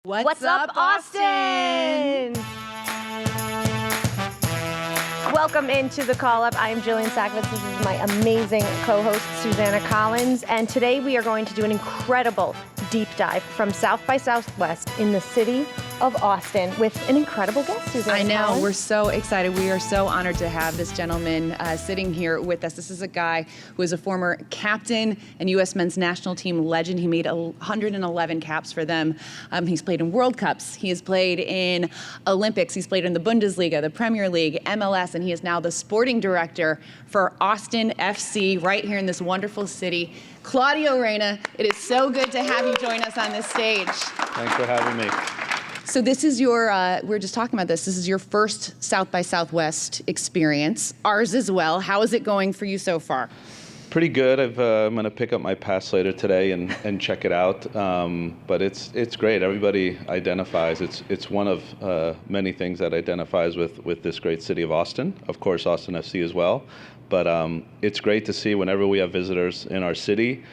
What's up, Austin? Welcome into the call-up. I am Jillian Sackvitz. This is my amazing co-host, Susanna Collins. And today we are going to do an incredible deep dive from South by Southwest in the city of Austin with an incredible guest, Susanna I know. Collins. We're so excited. We are so honored to have this gentleman sitting here with us. This is a guy who is a former captain and U.S. men's national team legend. He made 111 caps for them. He's played in World Cups. He has played in Olympics. He's played in the Bundesliga, the Premier League, MLS, and he is now the sporting director for Austin FC right here in this wonderful city. Claudio Reyna, it is so good to have you join us on this stage. Thanks for having me. So this is your, we were just talking about this is your first South by Southwest experience, ours as well. How is it going for you so far? Pretty good. I'm going to pick up my pass later today and check it out. But it's great. Everybody identifies. It's one of many things that identifies with this great city of Austin. Of course, Austin FC as well. But it's great to see whenever we have visitors in our city.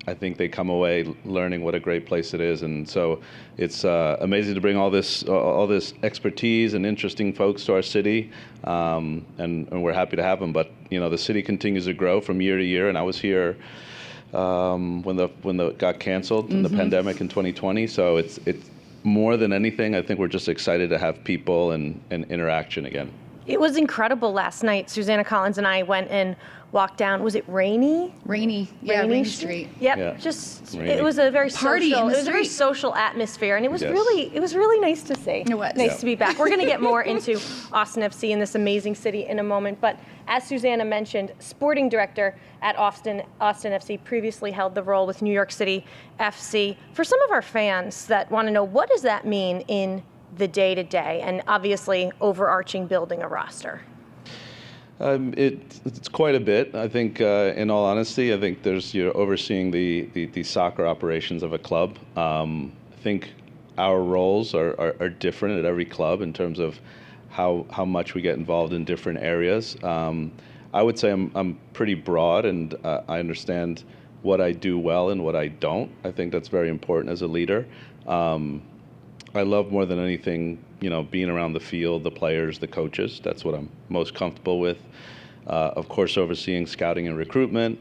I think they come away learning what a great place it is, and so it's amazing to bring all this expertise and interesting folks to our city, and we're happy to have them. But you know, the city continues to grow from year to year, and I was here when the got canceled in the pandemic in 2020. So it's more than anything, I think we're just excited to have people and interaction again. It was incredible last night. Susanna Collins and I went and walked down. Was it rainy? Rainy Street. Yep. Yeah. Just Rainy. it was a very Party social. in the It was a very street. social atmosphere, and it was Yes. really nice to see. It was. Nice Yeah. to be back. We're going to get more into Austin FC and this amazing city in a moment, but as Susanna mentioned, sporting director at Austin FC, previously held the role with New York City FC. For some of our fans that want to know, what does that mean in the day-to-day, and obviously overarching building a roster? It's quite a bit. I think, in all honesty, I think you're overseeing the soccer operations of a club. I think our roles are different at every club in terms of how much we get involved in different areas. I would say I'm pretty broad, and I understand what I do well and what I don't. I think that's very important as a leader. I love more than anything, being around the field, the players, the coaches. That's what I'm most comfortable with. Of course, overseeing scouting and recruitment,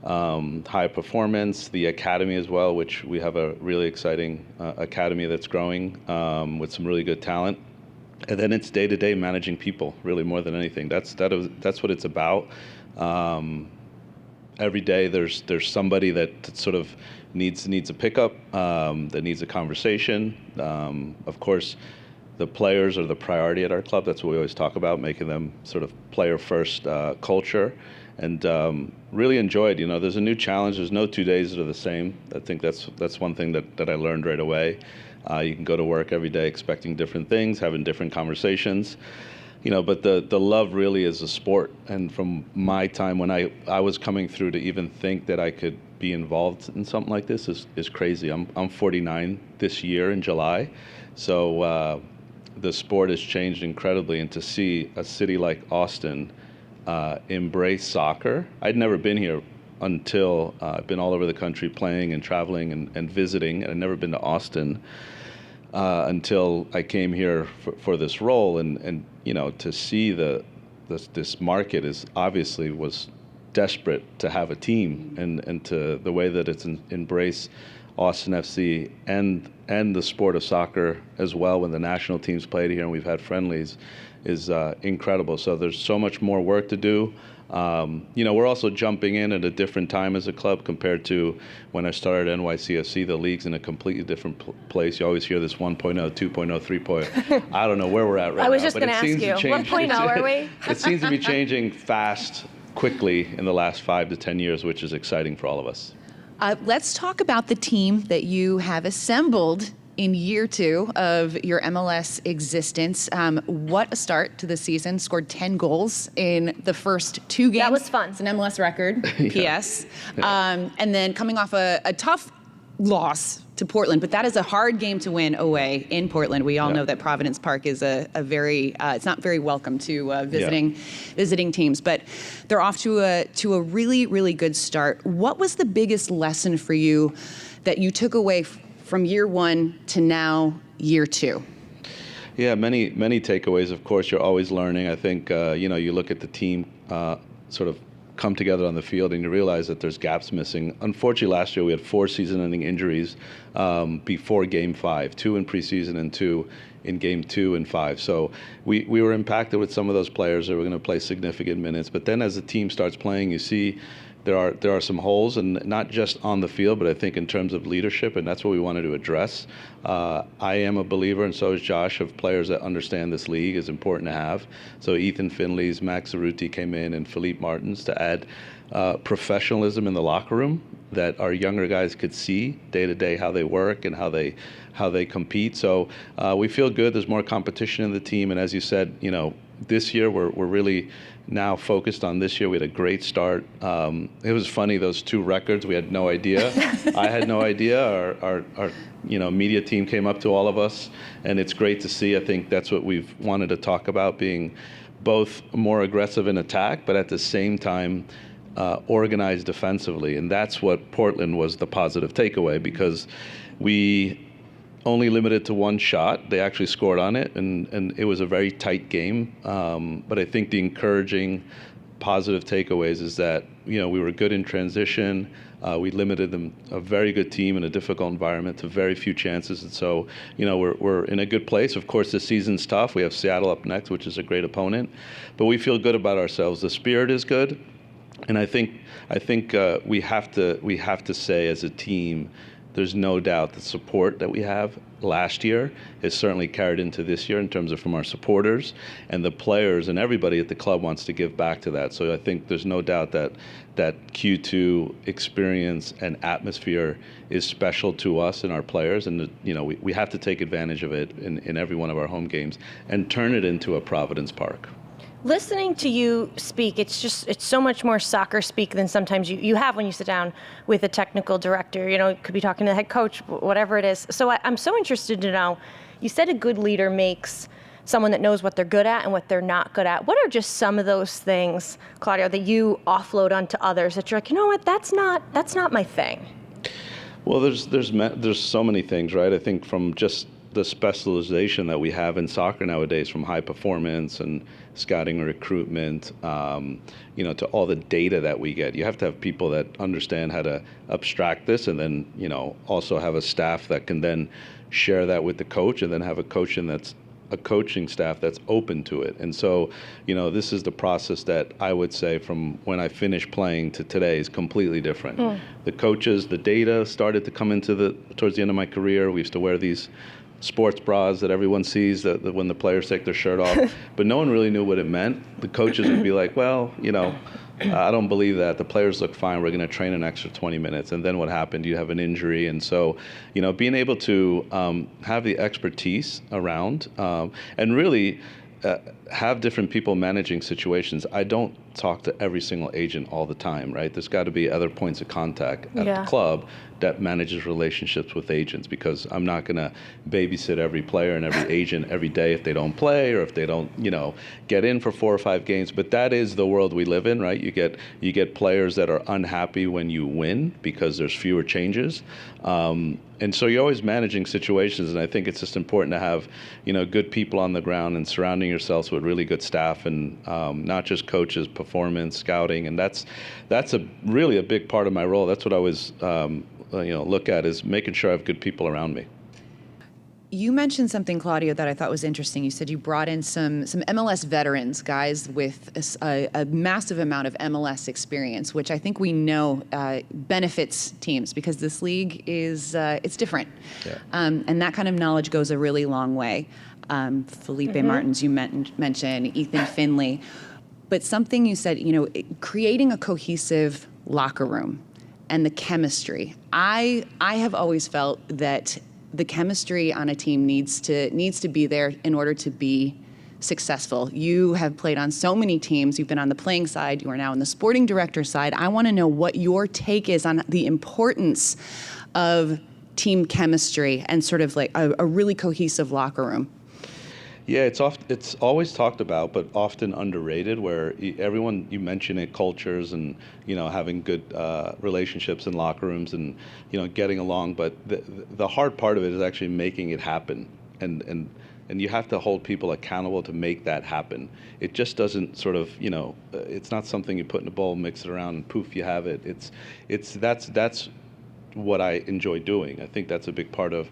high performance, the academy as well, which we have a really exciting academy that's growing with some really good talent. And then it's day-to-day managing people, really more than anything. That's what it's about. Every day there's somebody that sort of needs a pickup, that needs a conversation. Of course, the players are the priority at our club. That's what we always talk about, making them sort of player-first culture. And really enjoyed. There's a new challenge. There's no 2 days that are the same. I think that's one thing that I learned right away. You can go to work every day expecting different things, having different conversations. But the love really is a sport. And from my time when I was coming through, to even think that I could be involved in something like this is crazy. I'm 49 this year in July. So the sport has changed incredibly. And to see a city like Austin embrace soccer. I'd never been here until I've been all over the country playing and traveling and visiting. And I'd never been to Austin until I came here for this role, and to see this market was desperate to have a team, and to the way that it's embraced Austin FC and the sport of soccer as well. When the national teams played here and we've had friendlies, is incredible. So there's so much more work to do. We're also jumping in at a different time as a club compared to when I started NYCFC. The league's in a completely different place. You always hear this 1.0, 2.0, 3.0. I don't know where we're at right now. I was just going to ask you, 1.0, are we? It seems to be changing fast, quickly in the last 5 to 10 years, which is exciting for all of us. Let's talk about the team that you have assembled in year 2 of your MLS existence. What a start to the season. Scored 10 goals in the first 2 games. That was fun. It's an MLS record, Yeah. PS. And then coming off a tough loss to Portland, but that is a hard game to win away in Portland. We all know that Providence Park is a very, it's not very welcome to visiting teams, but they're off to a really, really good start. What was the biggest lesson for you that you took away from year one to now year two? Yeah, many takeaways. Of course, you're always learning. I think you look at the team sort of come together on the field, and you realize that there's gaps missing. Unfortunately, last year we had 4 season-ending injuries before Game 5, 2 in preseason and 2 in Game 2 and 5. So we were impacted with some of those players that were going to play significant minutes. But then as the team starts playing, you see there are some holes, and not just on the field, but I think in terms of leadership, and that's what we wanted to address. I am a believer, and so is Josh, of players that understand this league is important to have. So Ethan Finley's, Max Cerruti came in, and Philippe Martins to add professionalism in the locker room that our younger guys could see day to day how they work and how they compete. So we feel good. There's more competition in the team, and as you said, this year we're really now focused on this year. We had a great start. It was funny, those 2 records, we had no idea. I had no idea. Our media team came up to all of us, and it's great to see. I think that's what we've wanted to talk about, being both more aggressive in attack, but at the same time organized defensively. And that's what Portland was the positive takeaway, because we only limited to 1 shot. They actually scored on it, and it was a very tight game. But I think the encouraging positive takeaways is that, we were good in transition. We limited them, a very good team in a difficult environment, to very few chances. And so, we're in a good place. Of course, the season's tough. We have Seattle up next, which is a great opponent. But we feel good about ourselves. The spirit is good. And I think we have to say as a team, there's no doubt the support that we have last year is certainly carried into this year in terms of from our supporters, and the players and everybody at the club wants to give back to that. So I think there's no doubt that Q2 experience and atmosphere is special to us and our players, and we have to take advantage of it in every one of our home games and turn it into a Providence Park. Listening to you speak, it's so much more soccer speak than sometimes you have when you sit down with a technical director. You could be talking to the head coach, whatever it is. So I'm so interested to know, you said a good leader makes someone that knows what they're good at and what they're not good at. What are just some of those things, Claudio, that you offload onto others that you're like, you know what, that's not my thing? Well, there's so many things, right? I think from just the specialization that we have in soccer nowadays, from high performance and scouting and recruitment, to all the data that we get. You have to have people that understand how to abstract this, and then, also have a staff that can then share that with the coach, and then have a coaching staff that's open to it. And so, this is the process that I would say from when I finished playing to today is completely different. The coaches, the data started to come towards the end of my career. We used to wear these sports bras that everyone sees that when the players take their shirt off, but no one really knew what it meant. The coaches would be like, well, I don't believe that. The players look fine. We're going to train an extra 20 minutes. And then what happened? You have an injury. And so, being able to have the expertise around and really have different people managing situations. I don't talk to every single agent all the time, right? There's got to be other points of contact at the club that manages relationships with agents, because I'm not going to babysit every player and every agent every day if they don't play or if they don't, get in for 4 or 5 games. But that is the world we live in, right? You get players that are unhappy when you win because there's fewer changes. And so you're always managing situations, and I think it's just important to have, good people on the ground and surrounding yourselves with really good staff, and not just coaches, performance, scouting, and that's really a big part of my role. That's what I always look at, is making sure I have good people around me. You mentioned something, Claudio, that I thought was interesting. You said you brought in some MLS veterans, guys with a massive amount of MLS experience, which I think we know benefits teams, because this league is it's different. Yeah. And that kind of knowledge goes a really long way. Felipe Martins, you mentioned, Ethan Finley. But something you said, creating a cohesive locker room and the chemistry. I have always felt that the chemistry on a team needs to be there in order to be successful. You have played on so many teams. You've been on the playing side. You are now on the sporting director side. I want to know what your take is on the importance of team chemistry and sort of like a really cohesive locker room. Yeah, it's always talked about, but often underrated. Where everyone, you mention it, cultures and having good relationships in locker rooms and getting along. But the hard part of it is actually making it happen, and you have to hold people accountable to make that happen. It just doesn't sort of it's not something you put in a bowl, mix it around, and poof, you have it. That's what I enjoy doing. I think that's a big part of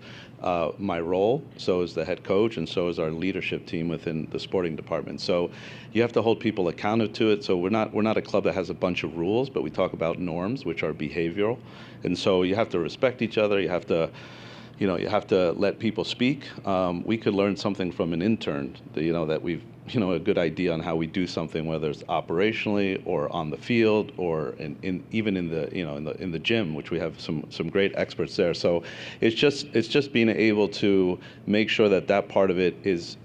my role. So is the head coach, and so is our leadership team within the sporting department. So you have to hold people accountable to it. So we're not a club that has a bunch of rules, but we talk about norms, which are behavioral. And so you have to respect each other. You have to let people speak. We could learn something from an intern, that we've a good idea on how we do something, whether it's operationally or on the field or even in the gym, which we have some great experts there. So it's just being able to make sure that part of it is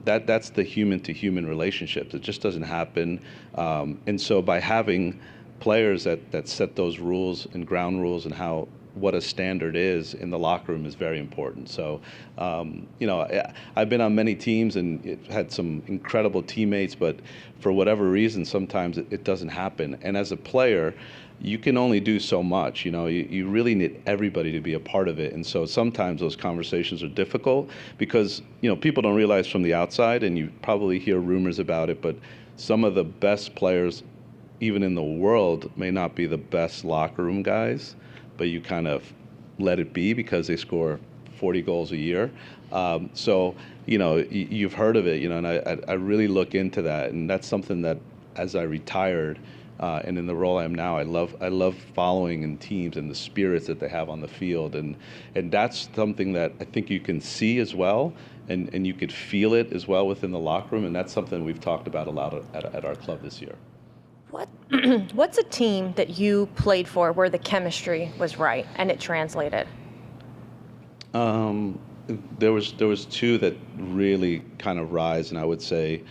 that's the human to human relationships. It just doesn't happen, and so by having players that set those rules and ground rules and what a standard is in the locker room is very important. So, I've been on many teams and had some incredible teammates, but for whatever reason, sometimes it doesn't happen. And as a player, you can only do so much. You really need everybody to be a part of it. And so sometimes those conversations are difficult because, people don't realize from the outside, and you probably hear rumors about it, but some of the best players, even in the world, may not be the best locker room guys, but you kind of let it be because they score 40 goals a year. So, you've heard of it, and I really look into that. And that's something that as I retired and in the role I am now, I love following in teams and the spirits that they have on the field. And that's something that I think you can see as well. And you could feel it as well within the locker room. And that's something we've talked about a lot at our club this year. What's a team that you played for where the chemistry was right and it translated? There was two that really kind of rise, and I would say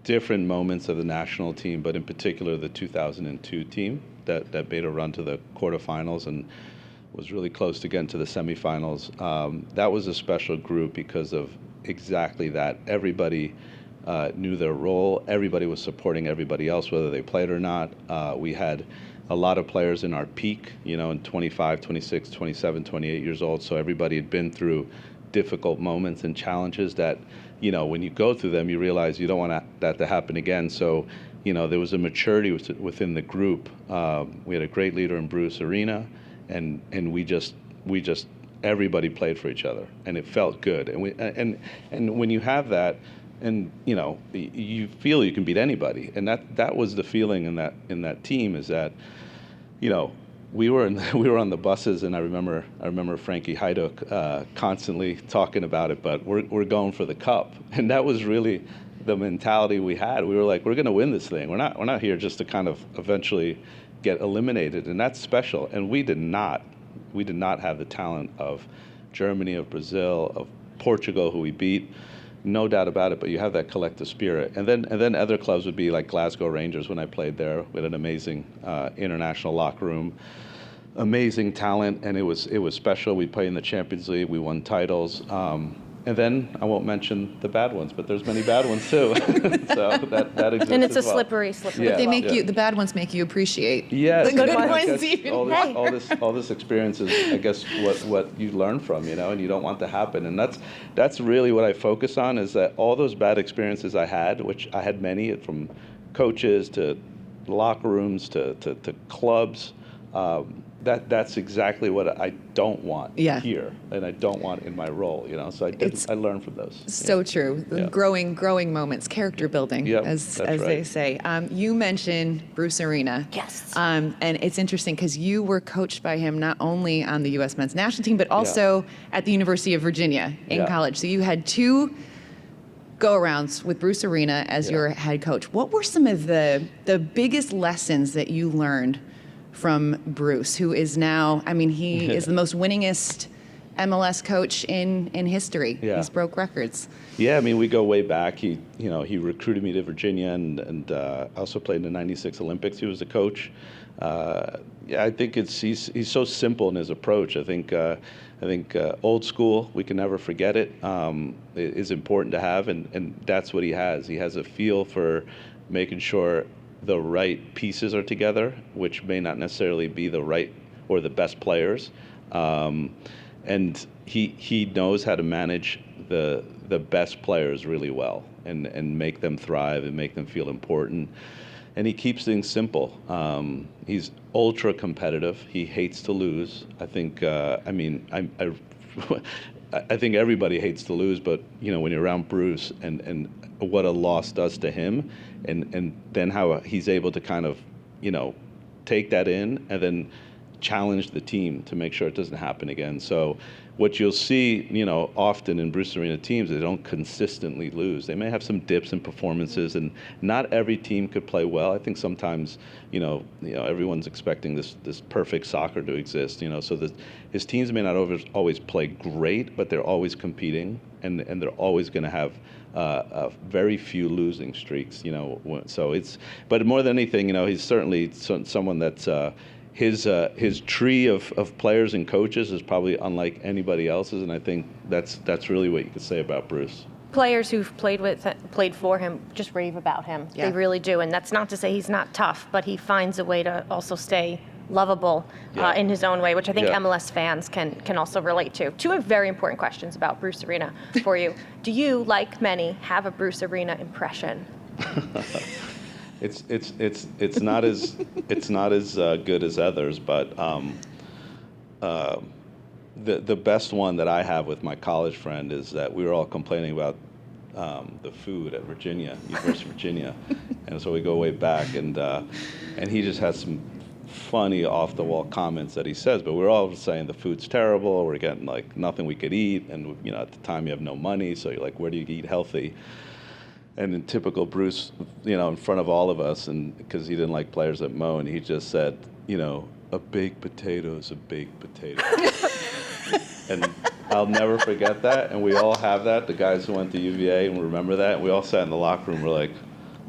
different moments of the national team, but in particular the 2002 team that made a run to the quarterfinals and was really close to getting to the semifinals. That was a special group because of exactly that. Everybody knew their role. Everybody was supporting everybody else, whether they played or not. We had a lot of players in our peak, in 25, 26, 27, 28 years old. So everybody had been through difficult moments and challenges that, when you go through them, you realize you don't want that to happen again. So, there was a maturity within the group. We had a great leader in Gio Reyna, and we just everybody played for each other, and it felt good. And when you have that, and you feel you can beat anybody, and that was the feeling in that team, is that we were on the buses, and I remember Frankie Hajduk constantly talking about it, but we're going for the cup, and that was really the mentality we had. We were like, we're going to win this thing. We're not here just to kind of eventually get eliminated, and that's special. And we did not have the talent of Germany, of Brazil, of Portugal, who we beat. No doubt about it, but you have that collective spirit. And then other clubs would be like Glasgow Rangers when I played there. We had an amazing international locker room, amazing talent, and it was special. We played in the Champions League, we won titles. And then I won't mention the bad ones, but there's many bad ones too. So that exists. And it's as a well. slippery. But they make you, the bad ones make you appreciate the good ones. ones even. All this experience is, I guess, what you learn from, and you don't want to happen. And that's really what I focus on, is that all those bad experiences I had, which I had many, from coaches to locker rooms to clubs, that's exactly what I don't want here, and I don't want in my role, So I learned from those. So true. Yeah. Growing moments, character building, as right. they say. You mentioned Gio Reyna. Yes. And it's interesting because you were coached by him not only on the U.S. men's national team, but also at the University of Virginia in college. So you had two go-arounds with Gio Reyna as your head coach. What were some of the biggest lessons that you learned from Bruce, who is now, he is the most winningest MLS coach in history. Yeah. He's broke records. Yeah, we go way back. He recruited me to Virginia, and also played in the '96 Olympics. He was the coach. yeah, I think he's so simple in his approach. I think old school, we can never forget it, is important to have, and that's what he has. He has a feel for making sure the right pieces are together, which may not necessarily be the right or the best players, and he knows how to manage the best players really well and make them thrive and make them feel important. And he keeps things simple. He's ultra competitive. He hates to lose. I think. I think everybody hates to lose, but when you're around Bruce and what a loss does to him, and then how he's able to kind of take that in and then challenge the team to make sure it doesn't happen again. So what you'll see, often in Bruce Arena teams, they don't consistently lose. They may have some dips in performances, and not every team could play well. I think sometimes, everyone's expecting this perfect soccer to exist. So his teams may not always play great, but they're always competing, and they're always going to have very few losing streaks. So but more than anything, he's certainly someone that's. His tree of players and coaches is probably unlike anybody else's, and I think that's really what you could say about Bruce. Players who've played for him just rave about him. Yeah. They really do, and that's not to say he's not tough, but he finds a way to also stay lovable in his own way, which I think MLS fans can also relate to. Two very important questions about Bruce Arena for you. Do you, like many, have a Bruce Arena impression? It's not as good as others, but the best one that I have with my college friend is that we were all complaining about the food at University of Virginia, and so we go way back, and he just has some funny off the wall comments that he says, but we're all saying the food's terrible, we're getting like nothing we could eat, and at the time you have no money, so you're like, where do you eat healthy? And in typical Bruce, in front of all of us, and because he didn't like players that moan, he just said, a baked potato is a baked potato. And I'll never forget that. And we all have that, the guys who went to UVA, and remember that. And we all sat in the locker room, we're like,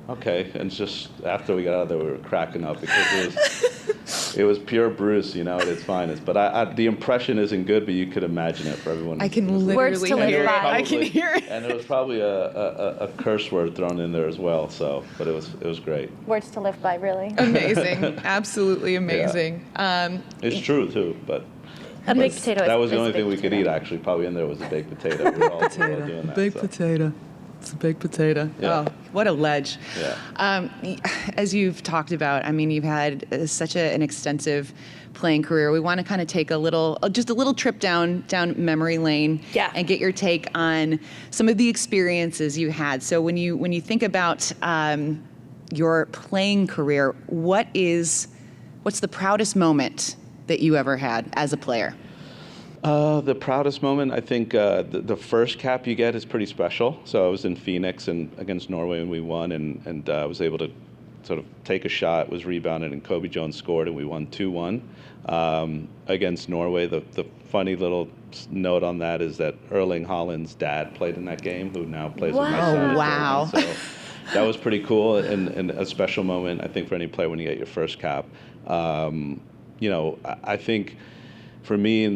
okay. And just after we got out of there, we were cracking up because it was pure Bruce, at its finest. But the impression isn't good, but you could imagine it for everyone. I can literally hear it. I can hear it. And it was probably a curse word thrown in there as well. So, but it was great. Words to live by, really. Amazing, absolutely amazing. Yeah. It's true too, but. A baked potato. That was the only thing we could eat. Actually, probably in there was a baked potato. We were all doing that. Baked potato. It's a baked potato. Yeah. Oh, what a ledge. Yeah. As you've talked about, you've had such an extensive playing career. We want to kind of take just a little trip down memory lane and get your take on some of the experiences you had. So when you think about your playing career, what's the proudest moment that you ever had as a player? The proudest moment, I think the first cap you get is pretty special. So I was in Phoenix and against Norway and we won, and I was able to sort of take a shot, was rebounded, and Kobe Jones scored, and we won 2-1 against Norway. The funny little note on that is that Erling Haaland's dad played in that game, who now plays with my son. Wow. So that was pretty cool and a special moment, I think, for any player when you get your first cap. I think for me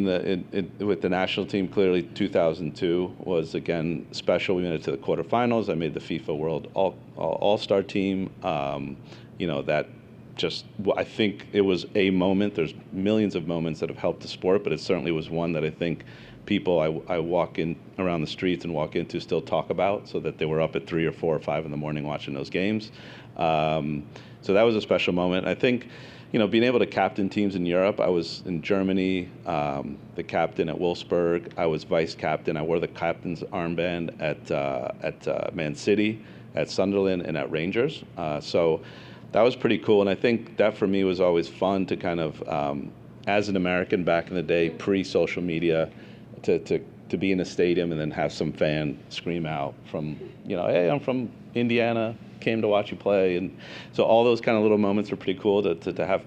with the national team, clearly 2002 was again special. We made it to the quarterfinals. I made the FIFA World All-Star team. That just, I think it was a moment. There's millions of moments that have helped the sport, but it certainly was one that I think people I walk in around the streets and walk into still talk about, so that they were up at 3 or 4 or 5 in the morning watching those games. So that was a special moment. I think, being able to captain teams in Europe. I was in Germany, the captain at Wolfsburg. I was vice captain. I wore the captain's armband at Man City, at Sunderland, and at Rangers. So that was pretty cool. And I think that for me was always fun to kind of, as an American back in the day, pre-social media, to be in a stadium and then have some fan scream out from, hey, I'm from Indiana, came to watch you play. And so all those kind of little moments are pretty cool to have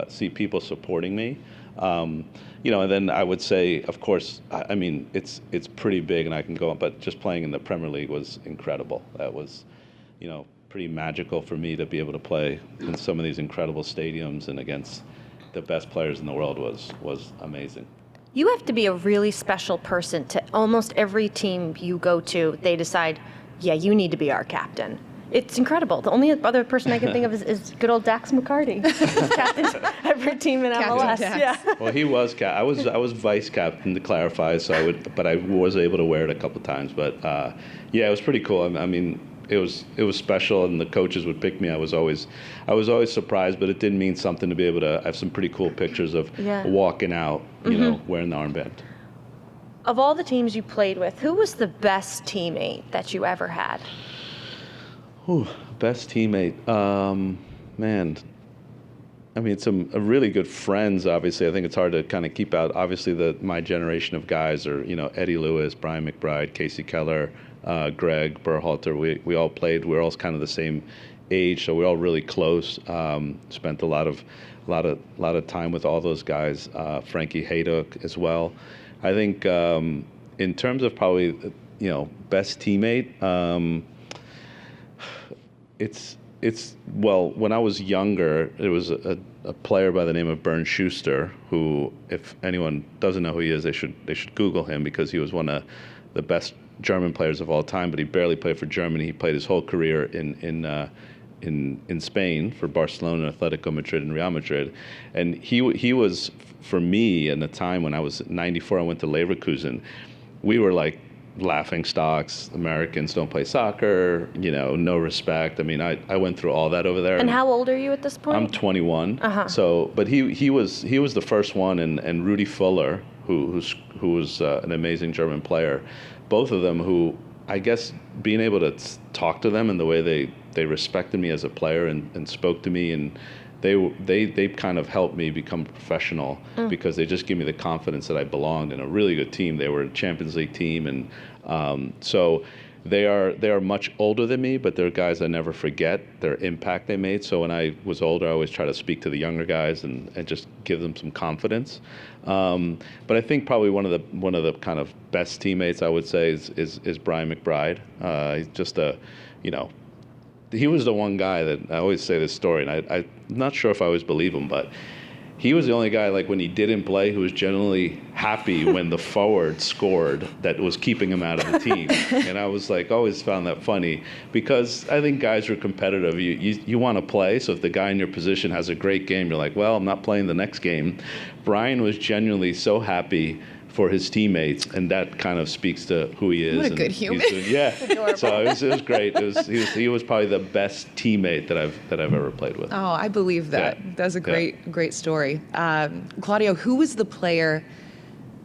see people supporting me. And then I would say, of course, it's pretty big and I can go on, but just playing in the Premier League was incredible. That was, pretty magical for me to be able to play in some of these incredible stadiums and against the best players in the world was amazing. You have to be a really special person to almost every team you go to, they decide, yeah, you need to be our captain. It's incredible. The only other person I can think of is good old Dax McCarty. He's captain every team in MLS. Yeah. Well, he was I was vice captain, to clarify, so but I was able to wear it a couple times. But yeah, it was pretty cool. I mean, it was special, and the coaches would pick me. I was always surprised, but it did mean something to be able to. I have some pretty cool pictures of walking out, you know, wearing the armband. Of all the teams you played with, who was the best teammate that you ever had? Ooh, best teammate. Man, I mean, some really good friends. Obviously, I think it's hard to kind of keep out. Obviously, my generation of guys are, you know, Eddie Lewis, Brian McBride, Casey Keller, Greg Berhalter. We all played. We're all kind of the same age, so we're all really close. Spent a lot of time with all those guys. Frankie Hayduk as well. I think in terms of probably, you know, best teammate. It's well, when I was younger, there was a player by the name of Bernd Schuster, who, if anyone doesn't know who he is, they should Google him, because he was one of the best German players of all time. But he barely played for Germany. He played his whole career in Spain for Barcelona, Atletico Madrid, and Real Madrid. And he was, for me, in the time when I was 94, I went to Leverkusen. We were like laughing stocks. Americans don't play soccer, you know, no respect. I mean, I went through all that over there. And how old are you at this point? I'm 21. So, but he was the first one, and Rudy Fuller, who was an amazing German player. Both of them, who I guess being able to talk to them and the way they respected me as a player and spoke to me, and they kind of helped me become a professional, because they just gave me the confidence that I belonged in a really good team. They were a Champions League team, and so they are much older than me, but they're guys I never forget their impact they made. So when I was older, I always try to speak to the younger guys and just give them some confidence. But I think probably one of the kind of best teammates I would say is Brian McBride. He's just he was the one guy that I always say this story, and I'm not sure if I always believe him, but he was the only guy, like, when he didn't play, who was generally happy when the forward scored, that was keeping him out of the team. And I was like, always found that funny, because I think guys are competitive. You want to play, so if the guy in your position has a great game, you're like, well, I'm not playing the next game. Brian was genuinely so happy for his teammates, and that kind of speaks to who he is. What a good human. Yeah. So it was great. He was probably the best teammate that I've ever played with. Oh, I believe that. Yeah. That's a great story. Claudio, who was the player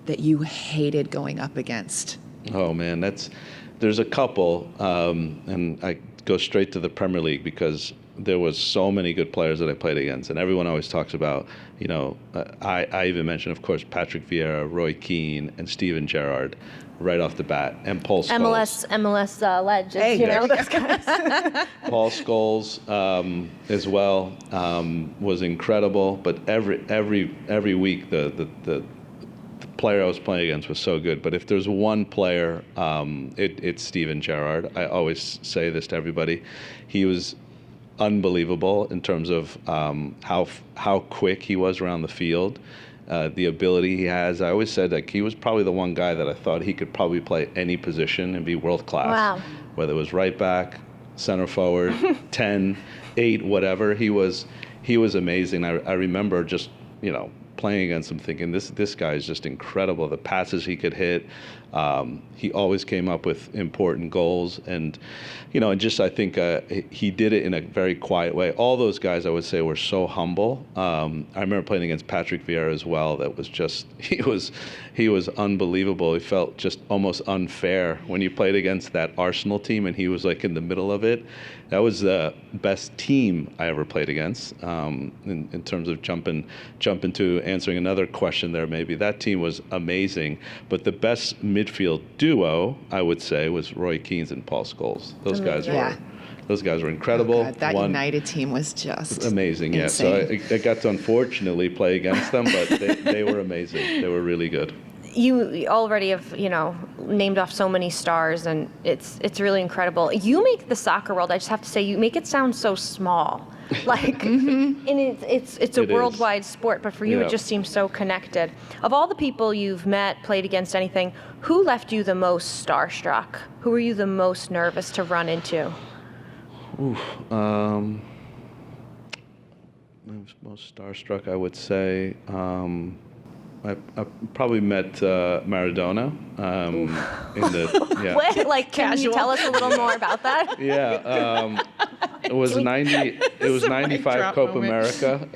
that you hated going up against? Oh man, there's a couple, and I go straight to the Premier League, because there was so many good players that I played against, and everyone always talks about, you know, I even mentioned, of course, Patrick Vieira, Roy Keane, and Steven Gerrard right off the bat, and Paul Scholes. MLS legends, Hey, you know, those guys. Paul Scholes as well was incredible, but every week the player I was playing against was so good. But if there's one player, it's Steven Gerrard. I always say this to everybody. He was unbelievable in terms of how quick he was around the field, the ability he has. I always said, like, he was probably the one guy that I thought he could probably play any position and be world class. Wow. Whether it was right back, center forward, 10, 8, whatever. He was amazing. I remember just, you know, playing against him thinking, this guy is just incredible. The passes he could hit. He always came up with important goals, and, you know, and just, I think he did it in a very quiet way. All those guys, I would say, were so humble. I remember playing against Patrick Vieira as well. That was just, he was unbelievable. He felt just almost unfair when you played against that Arsenal team, and he was like in the middle of it. That was the best team I ever played against. In terms of jumping to answering another question there, maybe that team was amazing, but the best midfield duo, I would say, was Roy Keane and Paul Scholes. Those guys were incredible. Oh God, that United team was just amazing. insane. Yeah, so I got to unfortunately play against them, but they were amazing. They were really good. you already have, named off so many stars, and it's really incredible. You make the soccer world, I just have to say, you make it sound so small. Like, and it's a worldwide sport, but for you, it just seems so connected. Of all the people you've met, played against, anything, who left you the most starstruck? Who were you the most nervous to run into? Most starstruck, I would say. I probably met Maradona in the What? Can you tell us a little more about that? Yeah, it was 95 Copa America.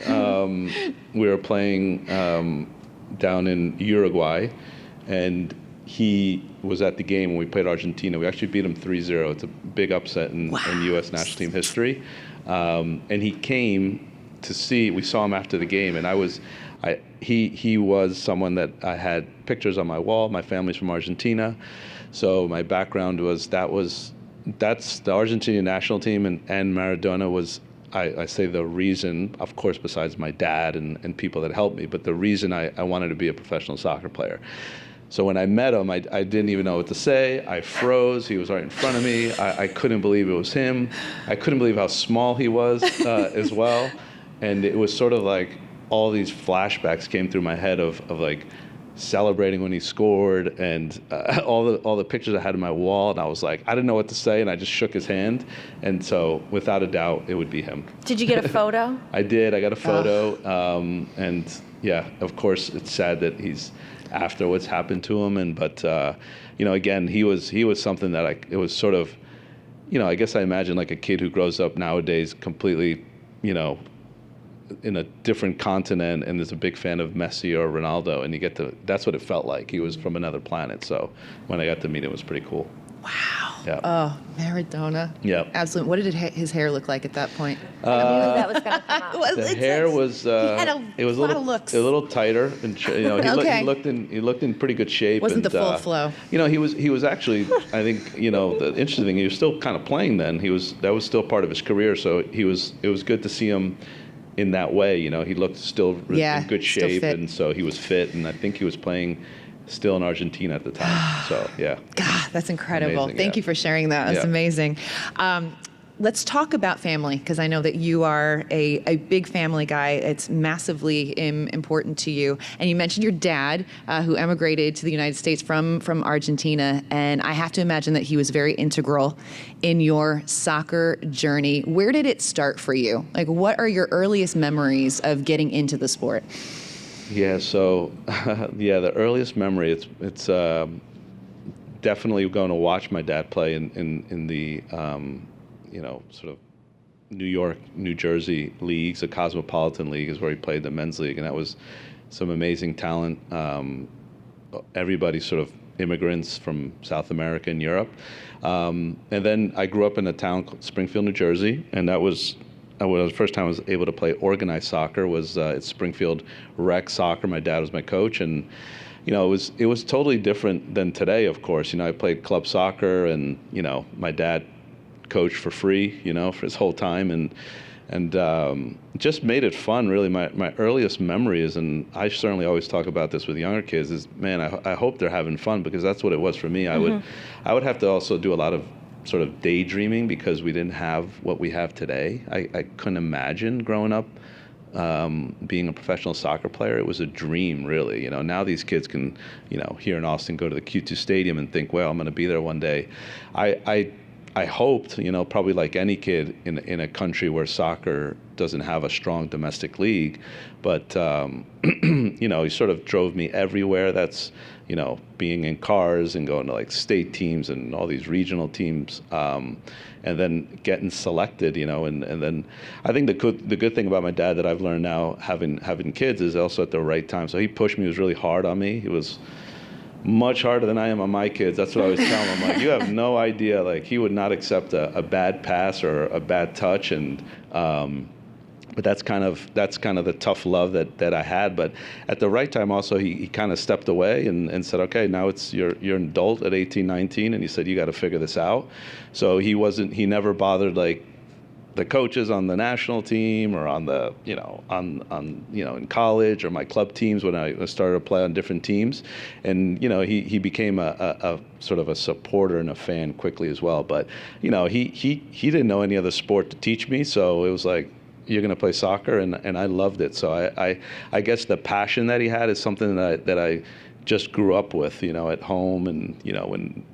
We were playing down in Uruguay, and he was at the game when we played Argentina. We actually beat him 3-0. It's a big upset in U.S. national team history. And he came to see. We saw him after the game, and he was someone that I had pictures on my wall. My family's from Argentina, so my background was that's the Argentinian national team, and Maradona was, I say, the reason, of course, besides my dad and people that helped me, but the reason I wanted to be a professional soccer player. So when I met him, I didn't even know what to say. I froze. He was right in front of me. I couldn't believe it was him. I couldn't believe how small he was as well. And it was sort of like all these flashbacks came through my head of like celebrating when he scored, and all the pictures I had on my wall. And I was like, I didn't know what to say, and I just shook his hand. And so without a doubt, it would be him. Did you get a photo? I did. I got a photo. And yeah, of course, it's sad that he's after what's happened to him. But again, he was something that it was sort of, I guess I imagine like a kid who grows up nowadays completely, in a different continent and is a big fan of Messi or Ronaldo, and that's what it felt like. He was from another planet. So when I got to meet him, it was pretty cool. Wow. Yeah. Oh, Maradona. Yeah. Absolutely. What did his hair look like at that point? I knew that was going to come out. The hair was it was lot of looks. a little tighter, and he looked in pretty good shape. Wasn't the full flow. He was actually, I think, the interesting thing, he was still kind of playing then. That was still part of his career, so it was good to see him in that way. He looked still in good shape, and so he was fit, and I think he was playing still in Argentina at the time. So yeah. God, that's incredible. Amazing, Thank you for sharing that. That's amazing. Let's talk about family, because I know that you are a big family guy. It's massively important to you. And you mentioned your dad, who emigrated to the United States from Argentina. And I have to imagine that he was very integral in your soccer journey. Where did it start for you? Like, what are your earliest memories of getting into the sport? Yeah, so, the earliest memory, it's definitely going to watch my dad play in the, sort of New York, New Jersey leagues. The Cosmopolitan League is where he played, the men's league, and that was some amazing talent. Everybody sort of immigrants from South America and Europe. And then I grew up in a town called Springfield, New Jersey, and that was the first time I was able to play organized soccer was at Springfield Rec Soccer. My dad was my coach, and it was totally different than today, of course. I played club soccer, and my dad coached for free, for his whole time, and just made it fun. Really, my earliest memories, and I certainly always talk about this with younger kids, is, man, I hope they're having fun, because that's what it was for me. I would have to also do a lot of sort of daydreaming, because we didn't have what we have today. I couldn't imagine growing up being a professional soccer player. It was a dream, really. Now these kids can, here in Austin, go to the Q2 Stadium and think, well, I'm going to be there one day. I hoped, probably like any kid in a country where soccer doesn't have a strong domestic league, but he sort of drove me everywhere. That's being in cars and going to like state teams and all these regional teams, and then getting selected, and then I think the good thing about my dad that I've learned now having kids is also at the right time. So he pushed me. He was really hard on me. He was much harder than I am on my kids. That's what I always tell him. I'm like, you have no idea. Like, he would not accept a bad pass or a bad touch, and but that's kind of the tough love that I had. But at the right time, also, he kind of stepped away and said, okay, now you're an adult at 18, 19, and he said, you got to figure this out. So he never bothered like the coaches on the national team or on the, in college or my club teams when I started to play on different teams. And, he became a sort of a supporter and a fan quickly as well. But, he didn't know any other sport to teach me. So it was like, you're going to play soccer. And I loved it. So I guess the passion that he had is something that I just grew up with, at home. And, when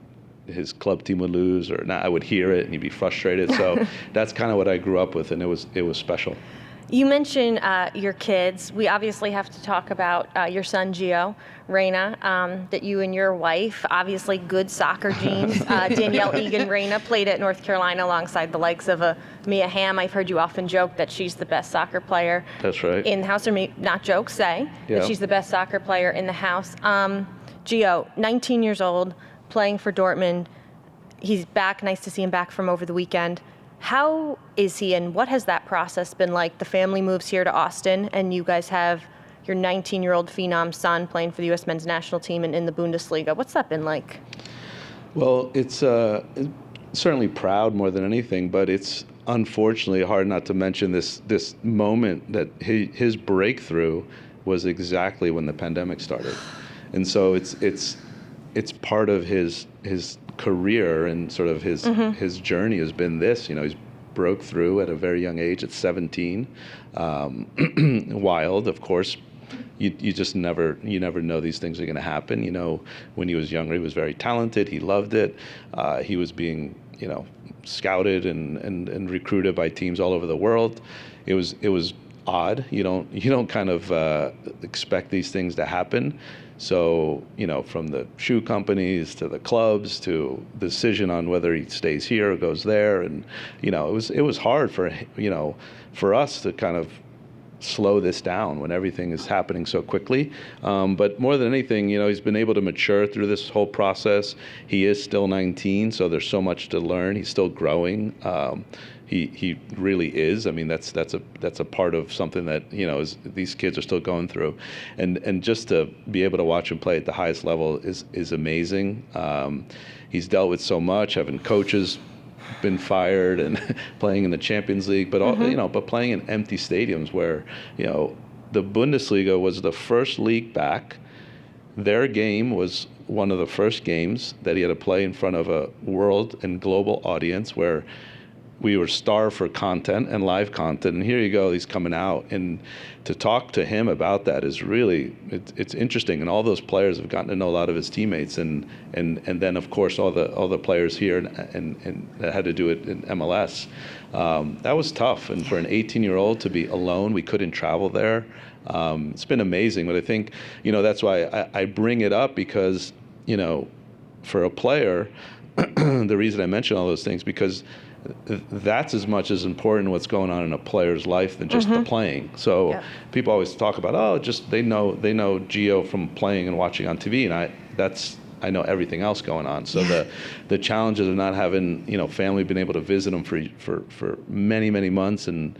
his club team would lose or not, I would hear it and he'd be frustrated. So that's kind of what I grew up with, and it was special. You mentioned your kids. We obviously have to talk about your son, Gio Reyna, that you and your wife, obviously good soccer genes. Danielle Egan Reyna played at North Carolina alongside the likes of Mia Hamm. I've heard you often joke that she's the best soccer player That's right. in the house, or not joke, say that she's the best soccer player in the house. Gio, 19 years old, playing for Dortmund. He's back. Nice to see him back from over the weekend. How is he, and what has that process been like? The family moves here to Austin, and you guys have your 19-year-old phenom son playing for the U.S. men's national team and in the Bundesliga. What's that been like? Well, it's certainly proud more than anything, but it's unfortunately hard not to mention this moment that his breakthrough was exactly when the pandemic started. And so it's part of his career and sort of his journey has been this. He's broke through at a very young age at 17. Wild, of course. You just never know these things are going to happen. When he was younger, he was very talented. He loved it. He was being scouted and recruited by teams all over the world. It was odd. You don't kind of expect these things to happen. So, from the shoe companies to the clubs to the decision on whether he stays here or goes there. And, it was hard for us to kind of slow this down when everything is happening so quickly. But more than anything, he's been able to mature through this whole process. He is still 19, so there's so much to learn. He's still growing. He really is. I mean, that's a part of something that these kids are still going through, and just to be able to watch him play at the highest level is amazing. He's dealt with so much, having coaches been fired and playing in the Champions League, but but playing in empty stadiums where the Bundesliga was the first league back. Their game was one of the first games that he had to play in front of a world and global audience where we were starved for content and live content, and here you go, he's coming out, and to talk to him about that is really, it's interesting, and all those players have gotten to know a lot of his teammates, and then of course all the players here and that had to do it in MLS. That was tough, and for an 18-year-old to be alone, we couldn't travel there. It's been amazing, but I think that's why I bring it up, because for a player, the reason I mention all those things, because that's as much as important what's going on in a player's life than just the playing. So people always talk about, just they know Gio from playing and watching on TV, and I know everything else going on. So the challenges of not having family been able to visit him for many months, and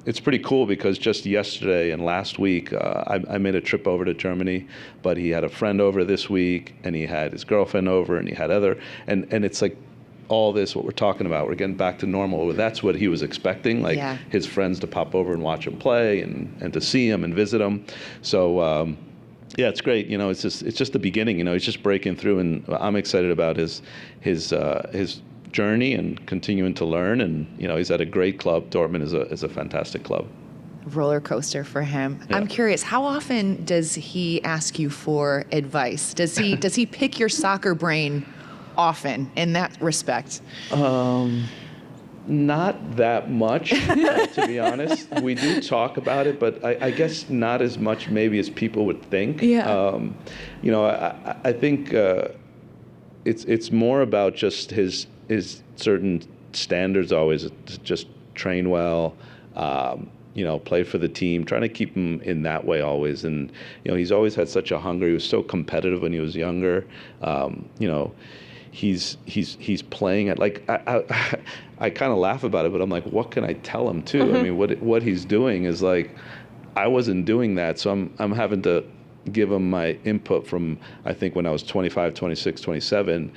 it's pretty cool because just yesterday and last week I made a trip over to Germany, but he had a friend over this week, and he had his girlfriend over, and he had and it's like all this, what we're talking about, we're getting back to normal. That's what he was expecting, his friends to pop over and watch him play and to see him and visit him. So it's great. It's just the beginning. He's just breaking through, and I'm excited about his journey and continuing to learn. And he's at a great club. Dortmund is a fantastic club. Roller coaster for him. Yeah. I'm curious, how often does he ask you for advice? Does he pick your soccer brain often in that respect? Not that much, to be honest. We do talk about it, but I guess not as much maybe as people would think. Yeah. I think it's more about just his certain standards always, to just train well, play for the team, trying to keep him in that way always. And, he's always had such a hunger. He was so competitive when he was younger. He's playing at, like, I kind of laugh about it, but I'm like, what can I tell him too? I mean, what he's doing is like, I wasn't doing that, so I'm having to give him my input from, I think when I was 25, 26, 27,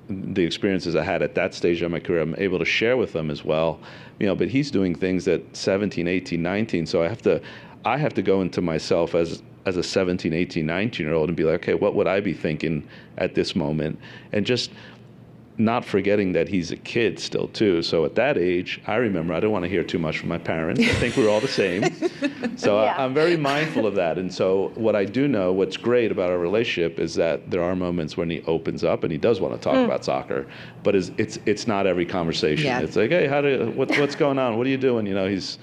the experiences I had at that stage of my career, I'm able to share with them as well. But he's doing things at 17, 18, 19. So I have to go into myself as a 17, 18, 19-year-old and be like, okay, what would I be thinking at this moment? And just not forgetting that he's a kid still too. So at that age, I remember I don't want to hear too much from my parents. I think we're all the same. So Yeah. I'm very mindful of that. And so what I do know, what's great about our relationship is that there are moments when he opens up and he does want to talk about soccer, but it's not every conversation. Yeah. It's like, hey, what's going on? What are you doing? He's,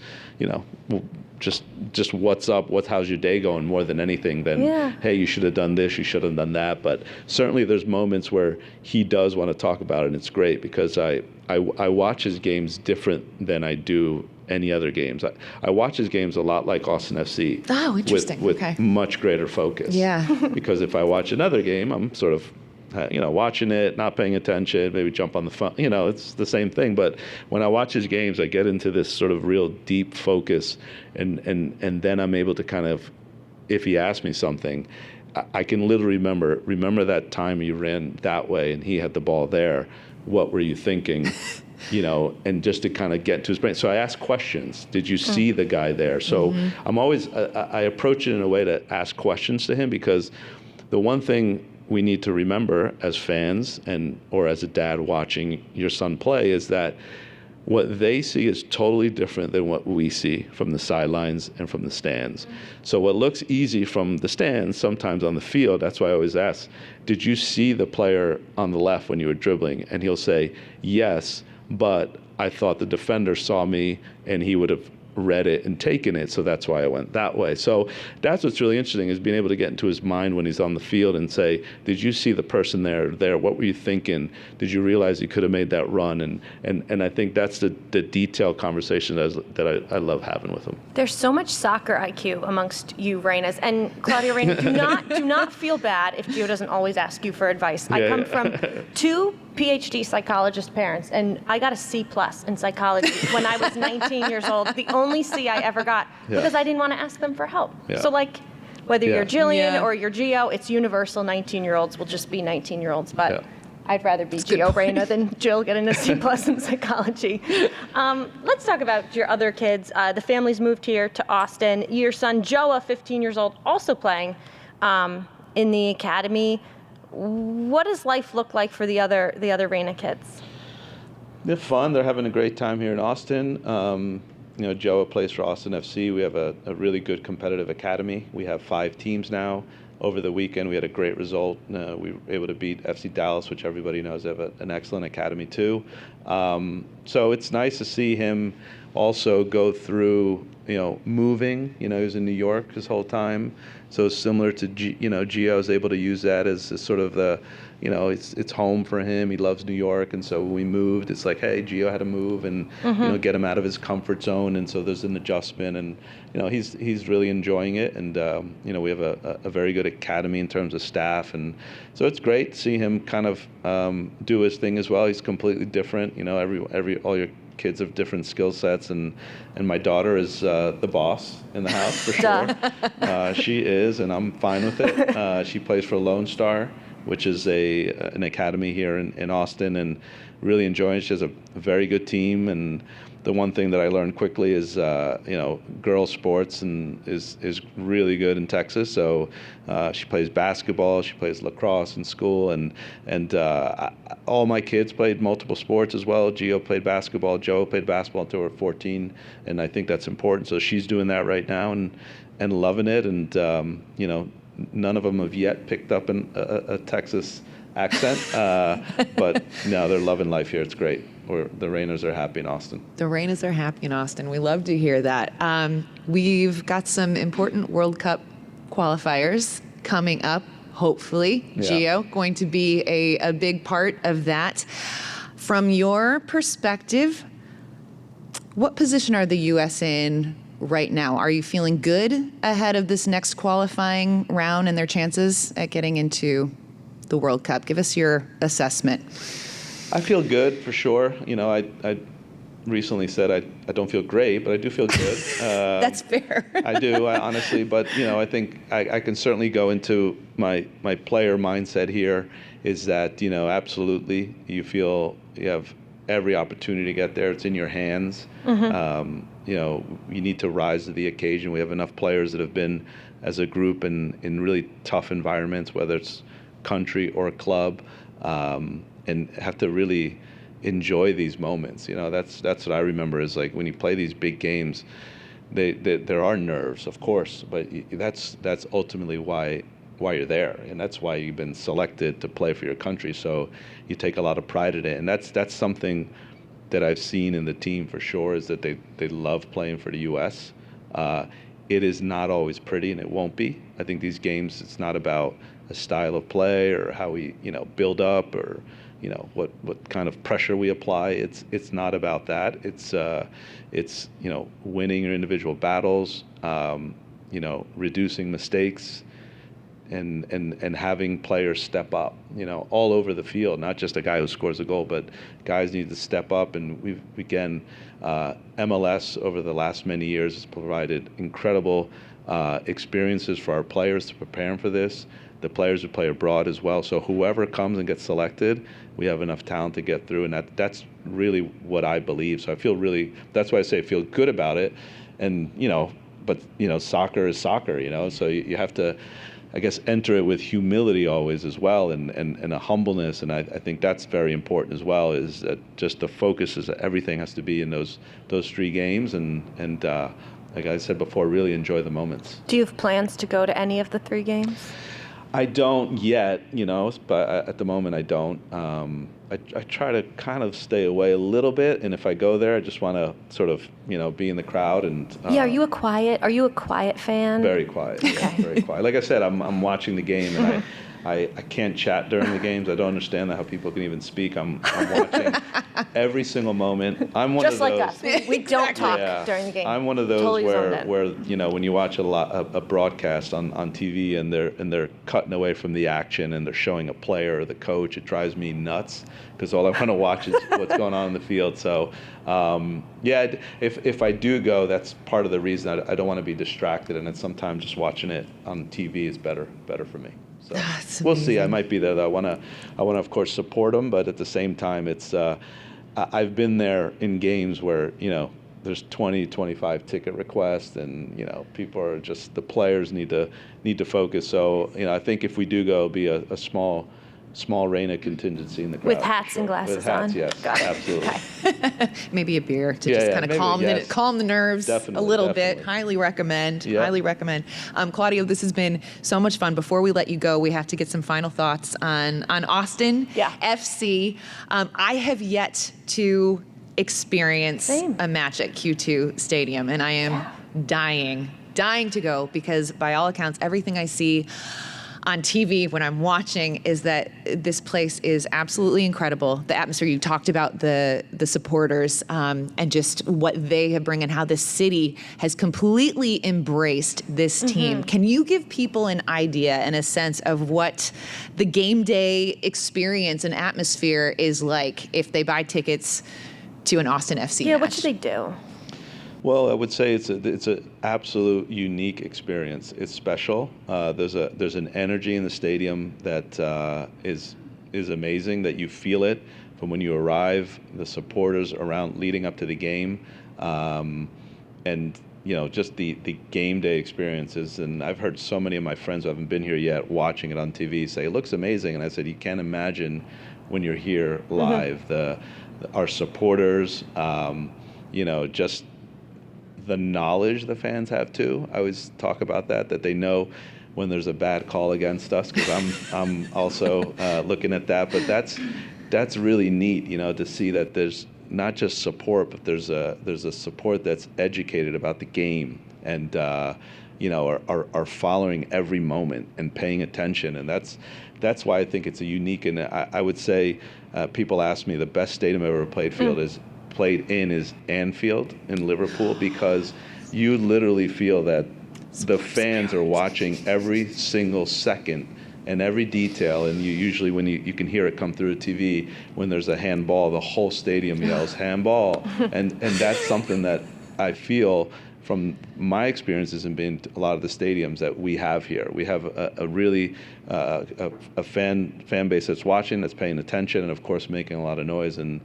just what's up, how's your day going, more than anything than, hey, you should have done this, you should have done that. But certainly there's moments where he does want to talk about it, and it's great because I watch his games different than I do any other games. I watch his games a lot like Austin FC. Oh, interesting. With Okay. much greater focus. Yeah. Because if I watch another game, I'm sort of watching it, not paying attention, maybe jump on the phone. It's the same thing. But when I watch his games, I get into this sort of real deep focus, and then I'm able to kind of, if he asks me something, I can literally remember that time you ran that way and he had the ball there. What were you thinking? And just to kind of get to his brain. So I ask questions. Did you see the guy there? So I'm always, I approach it in a way to ask questions to him, because the one thing we need to remember as fans or as a dad watching your son play is that what they see is totally different than what we see from the sidelines and from the stands. So what looks easy from the stands, sometimes on the field, that's why I always ask, did you see the player on the left when you were dribbling? And he'll say, yes, but I thought the defender saw me and he would have read it and taken it, so that's why I went that way. So that's what's really interesting, is being able to get into his mind when he's on the field and say, did you see the person there? What were you thinking? Did you realize you could have made that run? And I think that's the detailed conversation that I love having with him. There's so much soccer IQ amongst you Reynas, and Claudio Reyna, do not feel bad if Gio doesn't always ask you for advice. I come from 2 PhD psychologist parents, and I got a C+ in psychology when I was 19 years old. The only C I ever got, because I didn't want to ask them for help. Yeah. So whether you're Jillian Yeah. or you're Gio, it's universal. 19-year-olds will just be 19-year-olds. But Yeah. I'd rather be Gio Reyna than Jill getting a C+ in psychology. Let's talk about your other kids. The family's moved here to Austin. Your son Joa, 15 years old, also playing in the academy. What does life look like for the other Reyna kids? They're fun. They're having a great time here in Austin. Joa plays for Austin FC. We have a really good competitive academy. We have 5 teams now. Over the weekend, we had a great result. We were able to beat FC Dallas, which everybody knows they have an excellent academy too. So it's nice to see him also go through, moving. He was in New York his whole time. So similar to, Gio is able to use that as sort of the, it's home for him. He loves New York. And so when we moved, it's like, hey, Gio had to move and, get him out of his comfort zone. And so there's an adjustment, and, he's really enjoying it. And, we have a very good academy in terms of staff. And so it's great to see him kind of do his thing as well. He's completely different. All your kids have different skill sets, and my daughter is the boss in the house for sure. She is, and I'm fine with it. She plays for Lone Star, which is an academy here in Austin, and really enjoying it. She has a very good team, and the one thing that I learned quickly is, girls sports is really good in Texas. So she plays basketball, she plays lacrosse in school, and all my kids played multiple sports as well. Gio played basketball, Joe played basketball until we were 14, and I think that's important. So she's doing that right now and loving it, and none of them have yet picked up a Texas accent, but no, they're loving life here. It's great. The Reynas are happy in Austin. The Reynas are happy in Austin. We love to hear that. We've got some important World Cup qualifiers coming up, hopefully. Yeah. Gio, going to be a big part of that. From your perspective, what position are the U.S. in right now? Are you feeling good ahead of this next qualifying round and their chances at getting into the World Cup? Give us your assessment. I feel good for sure. recently said I don't feel great, but I do feel good. That's fair. I do, honestly. But I think I can certainly go into my player mindset here. Is that absolutely you feel you have every opportunity to get there. It's in your hands. You need to rise to the occasion. We have enough players that have been as a group in really tough environments, whether it's country or a club, and have to really enjoy these moments. That's what I remember is like when you play these big games, there are nerves, of course, but that's ultimately why you're there, and that's why you've been selected to play for your country. So you take a lot of pride in it, and that's something that I've seen in the team for sure, is that they love playing for the U.S. It is not always pretty, and it won't be. I think these games, it's not about a style of play or how we build up or what kind of pressure we apply. It's not about that. It's winning your individual battles, reducing mistakes, and having players step up, all over the field, not just a guy who scores a goal, but guys need to step up. And MLS over the last many years has provided incredible experiences for our players to prepare them for this. The players who play abroad as well. So whoever comes and gets selected, we have enough talent to get through, and that's really what I believe. So that's why I say I feel good about it. And but soccer is soccer, so you have to, I guess, enter it with humility always as well, and a humbleness. And I think that's very important as well, is that just the focus is that everything has to be in those 3 games, and like I said before, really enjoy the moments. Do you have plans to go to any of the 3 games? I don't yet, but at the moment I don't. I try to kind of stay away a little bit, and if I go there, I just want to sort of, be in the crowd. And Are you a quiet fan? Very quiet. Yeah, very quiet. Like I said, I'm watching the game, and I can't chat during the games. I don't understand how people can even speak. I'm watching every single moment. I'm one just of like those. us. We don't talk during the game. I'm one of those totally where when you watch a broadcast on TV and they're cutting away from the action and they're showing a player or the coach, it drives me nuts, because all I want to watch is what's going on in the field. So if I do go, that's part of the reason. I don't want to be distracted, and then sometimes just watching it on TV is better for me. So we'll see. I might be there, though. I want to, of course, support them, but at the same time, it's. I've been there in games where there's 20, 25 ticket requests, and people are just, the players need to focus. So I think if we do go, it'll be a small Reyna contingency in the crowd. With hats sure. and glasses With hats, on. yes, Got it. absolutely. Okay. Maybe a beer to Yeah, just yeah, kind of maybe, calm the nerves Definitely, a little definitely. bit. Highly recommend. Yeah. Highly recommend. Claudio, this has been so much fun. Before we let you go, we have to get some final thoughts on Austin FC. I have yet to experience a match at Q2 Stadium, and I am dying to go, because by all accounts, everything I see on TV when I'm watching is that this place is absolutely incredible. The atmosphere, you talked about the supporters, and just what they have bring, and how the city has completely embraced this team. Can you give people an idea and a sense of what the game day experience and atmosphere is like if they buy tickets to an Austin FC match? What should they do? Well, I would say it's an absolute unique experience. It's special. There's an energy in the stadium that is amazing, that you feel it from when you arrive, the supporters around leading up to the game, and just the game day experiences. And I've heard so many of my friends who haven't been here yet watching it on TV say it looks amazing, and I said you can't imagine when you're here live. Our supporters, just the knowledge the fans have too. I always talk about that they know when there's a bad call against us, because I'm also looking at that. But that's really neat, to see that there's not just support, but there's a support that's educated about the game, and are following every moment and paying attention. And that's why I think it's a unique. And I would say people ask me the best stadium I've ever played in is Anfield in Liverpool, because you literally feel that the fans are watching every single second and every detail. And you usually, when you can hear it come through TV, when there's a handball, the whole stadium yells handball, and that's something that I feel from my experiences in being a lot of the stadiums that we have here. We have a really a fan base that's watching, that's paying attention, and of course making a lot of noise. And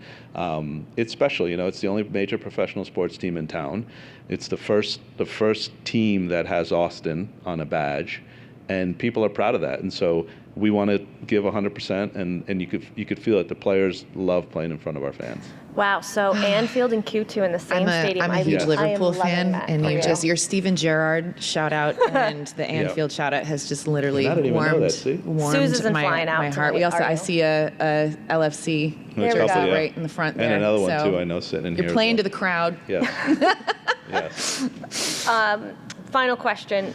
it's special, you know. It's the only major professional sports team in town. It's the first team that has Austin on a badge, and people are proud of that. And so we want to give 100%, and you could feel it. The players love playing in front of our fans. Wow, so Anfield and Q2 in the same stadium. I'm a huge Liverpool fan, and your Steven Gerrard shout out and the Anfield shout out has just literally warmed Suze isn't my flying out heart. tonight, I see a LFC There right in the front and there. another one too, I know, sitting in here. You're playing to the crowd. Yeah. Yes. Final question.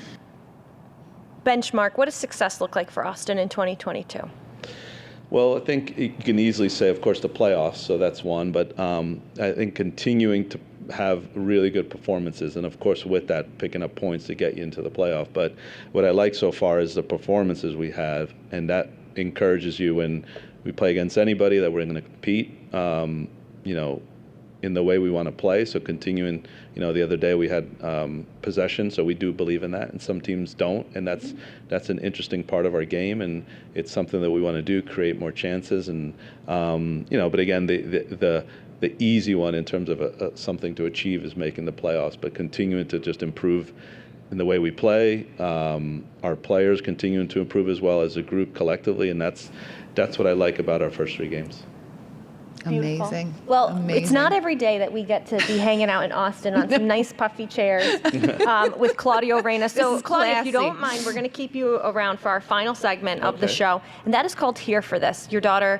Benchmark, what does success look like for Austin in 2022? Well, I think you can easily say, of course, the playoffs, so that's one. But I think continuing to have really good performances, and of course, with that, picking up points to get you into the playoff. But what I like so far is the performances we have, and that encourages you when we play against anybody that we're going to compete, in the way we want to play. So continuing, the other day we had possession, so we do believe in that, and some teams don't, and that's an interesting part of our game, and it's something that we want to do, create more chances, and but again, the easy one in terms of something to achieve is making the playoffs, but continuing to just improve in the way we play, our players continuing to improve as well as a group collectively, and that's what I like about our first 3 games. Beautiful. Amazing. Well, Amazing. It's not every day that we get to be hanging out in Austin on some nice puffy chairs with Claudio Reyna. So, Claudio, if you don't mind, we're going to keep you around for our final segment of the show, and that is called Here for This. Your daughter,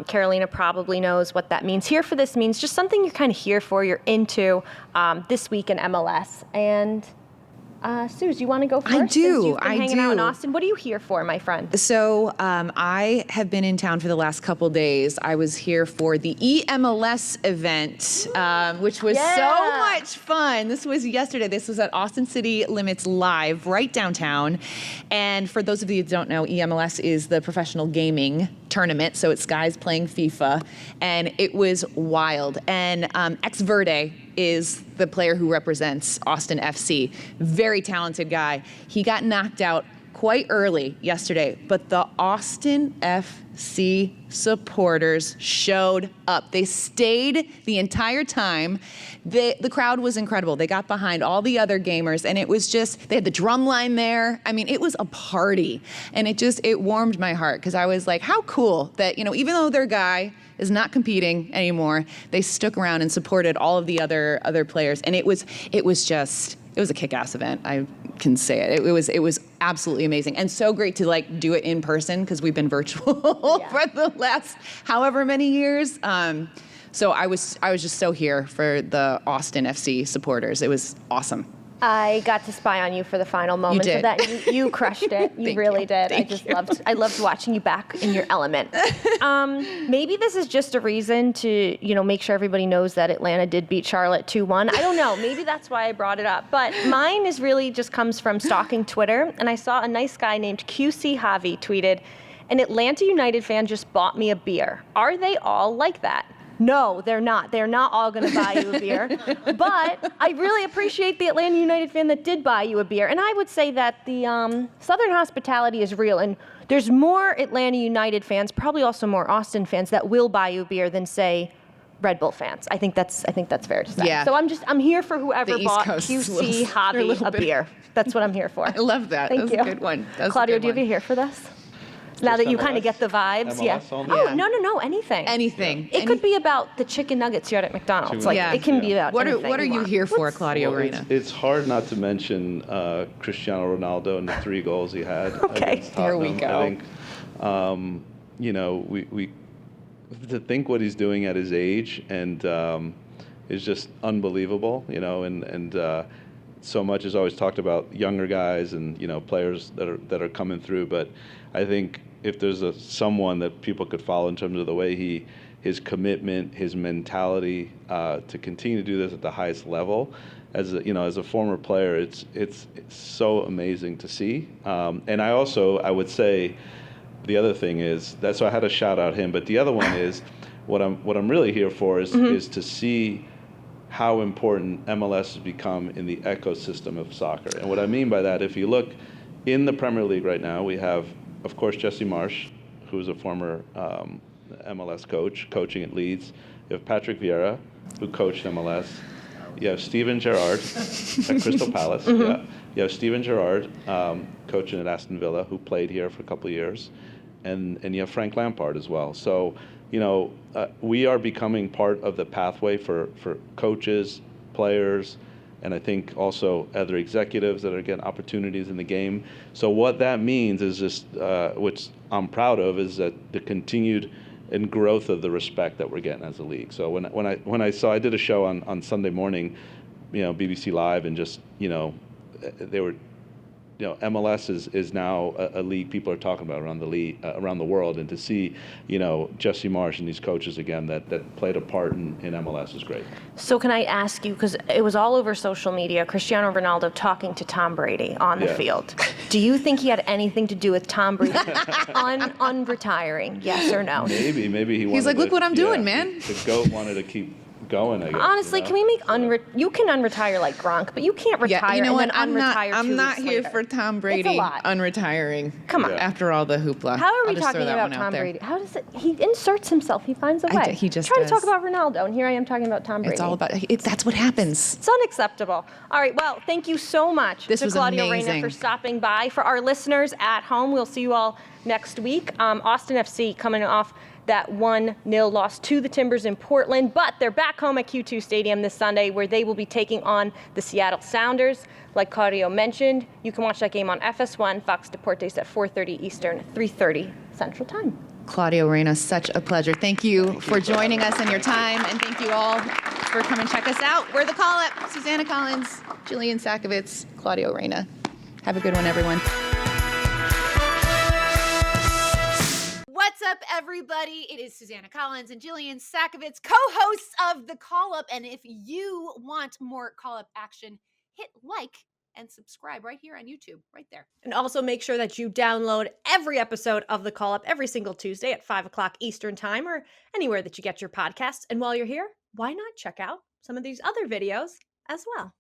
Carolina, probably knows what that means. Here for This means just something you're kind of here for, you're into this week in MLS. And Suze, you want to go first? I do. Since you've been hanging out in Austin. What are you here for, my friend? So I have been in town for the last couple days. I was here for the EMLS event, which was so much fun. This was yesterday. This was at Austin City Limits Live, right downtown. And for those of you who don't know, EMLS is the professional gaming tournament. So it's guys playing FIFA. And it was wild. And Ex Verde is the player who represents Austin FC. Very talented guy. He got knocked out quite early yesterday, but the Austin FC supporters showed up. They stayed the entire time. The crowd was incredible. They got behind all the other gamers, and it was just, they had the drum line there. I mean, it was a party, and it warmed my heart, because I was like, how cool that, even though their guy is not competing anymore, they stuck around and supported all of the other players, and it was a kick-ass event. I can say it. It was absolutely amazing, and so great to do it in person, because we've been virtual for the last however many years. So I was just so here for the Austin FC supporters. It was awesome. I got to spy on you for the final moments of that. You crushed it. You really did. I loved watching you back in your element. Maybe this is just a reason to, make sure everybody knows that Atlanta did beat Charlotte 2-1. I don't know. Maybe that's why I brought it up. But mine is really just comes from stalking Twitter. And I saw a nice guy named QC Javi tweeted, "An Atlanta United fan just bought me a beer. Are they all like that?" No, they're not. They're not all going to buy you a beer. But I really appreciate the Atlanta United fan that did buy you a beer. And I would say that the Southern hospitality is real. And there's more Atlanta United fans, probably also more Austin fans, that will buy you a beer than, say, Red Bull fans. I think that's fair to say. Yeah. So I'm here for whoever bought Coast QC Hobby a beer. That's what I'm here for. I love that. Thank you. That was a good one. Claudio, do you have a here for this? Now that you kind of get the vibes, MLS only? Oh, no, anything. Anything. It could be about the chicken nuggets you had at McDonald's. It can be about What anything are you want. here for, Claudio Reyna? It's hard not to mention Cristiano Ronaldo and the 3 goals he had against Here we Tottenham. go. I think, we to think what he's doing at his age and is just unbelievable. And so much is always talked about younger guys and players that are coming through, but I think if there's someone that people could follow in terms of the way his commitment, his mentality to continue to do this at the highest level, as a former player, it's so amazing to see. And I would say, the other thing is that, so I had to shout out him, but the other one is what I'm really here for is to see how important MLS has become in the ecosystem of soccer. And what I mean by that, if you look in the Premier League right now, we have, of course, Jesse Marsch, who's a former MLS coach, coaching at Leeds. You have Patrick Vieira, who coached MLS. You have Steven Gerrard at Crystal Palace. Yeah. You have Steven Gerrard coaching at Aston Villa, who played here for a couple of years. And you have Frank Lampard as well. So, we are becoming part of the pathway for coaches, players, and I think also other executives that are getting opportunities in the game. So what that means is just, which I'm proud of, is that the continued and growth of the respect that we're getting as a league. So when I did a show on Sunday morning, BBC Live, and just, they were, MLS is now a league people are talking about around the world, and to see, Jesse Marsch and these coaches again that played a part in MLS is great. So can I ask you, because it was all over social media, Cristiano Ronaldo talking to Tom Brady on the field. Do you think he had anything to do with Tom Brady unretiring? Yes or no? Maybe he wanted. He's like, look what I'm doing, man. The GOAT wanted to keep going, I guess. Honestly, can we make you can unretire like Gronk, but you can't retire Yeah, you know and what? then unretire I'm 2 not weeks here later. for Tom It's Brady a lot. unretiring. Come on. After all the hoopla. How are we I'll just talking throw that about one out Tom there. Brady? How does it? He inserts himself. He finds a way. He just trying to talk does. about Ronaldo, and here I am talking about Tom Brady. It's all about that's what happens. It's unacceptable. All right, well, thank you so much This to was Claudio Reyna amazing. for stopping by. For our listeners at home, we'll see you all next week. Austin FC coming off that 1-0 loss to the Timbers in Portland, but they're back home at Q2 Stadium this Sunday, where they will be taking on the Seattle Sounders. Like Claudio mentioned, you can watch that game on FS1, Fox Deportes at 4:30 Eastern, 3:30 Central Time. Claudio Reyna, such a pleasure. Thank you for joining us and your time, and thank you all for coming check us out. We're the Call Up. Susanna Collins, Jillian Sakovits, Claudio Reyna. Have a good one, everyone. What's up, everybody? It is Susanna Collins and Jillian Sakovits, co-hosts of The Call Up. And if you want more Call Up action, hit like and subscribe right here on YouTube, right there. And also make sure that you download every episode of The Call Up every single Tuesday at 5 o'clock Eastern Time, or anywhere that you get your podcasts. And while you're here, why not check out some of these other videos as well?